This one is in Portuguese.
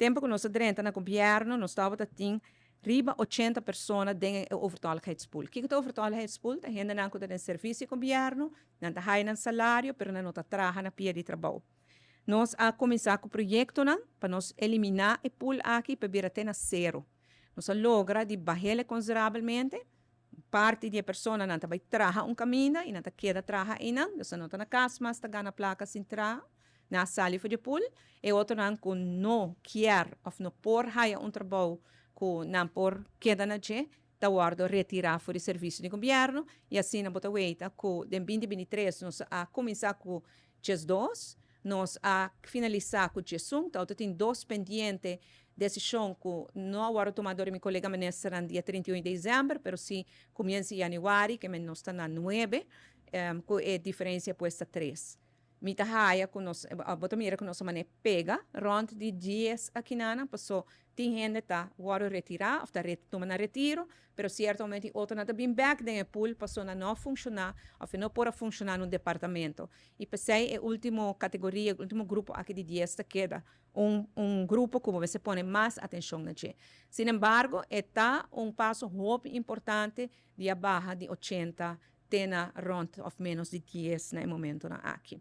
tempo que nós adrenta na governo, nós estava tem riba 80 pessoas dentro do overtaligheidspool. O que é o overtaligheidspool? A gente não tem serviço do governo, não tem salário, mas não trabalha na pia de trabalho. Nós a começar com o projeto para nós eliminar o pool aqui para vir até na zero. Nós logra de baixar consideravelmente parte da pessoa não vai trabalhar caminho e não queda trabalhar ainda, nós não na casa, mas está ganhando placa sem trabalhar na sala de pool, e outro não que não quer ou não por haya trabalho que não por queda na je, está guardo retirar for o serviço do governo e assim na bota weita que em 2023 nós a começar com GES 2, nós a finalizar com GES 1, então tem dois pendentes decisão que não agora tomador meu colega me será no dia 31 de dezembro, mas sim começa em janeiro, que nós está na 9, com a diferença posta 3. Mita haia que nós, a botamira que nós mané pega, rond de dias aqui nana, passou, tem gente tá, agora retirar, ou tá tomando retiro, mas certamente outro não tá bem back dentro do pool, passou a não funcionar, ou não pode funcionar no departamento. E passei a última categoria, o último grupo aqui de dias que queda, grupo que você põe mais atenção na gente. Sin embargo, está passo muito importante de abaixo de 80, tena rond of menos de 10 no momento aqui.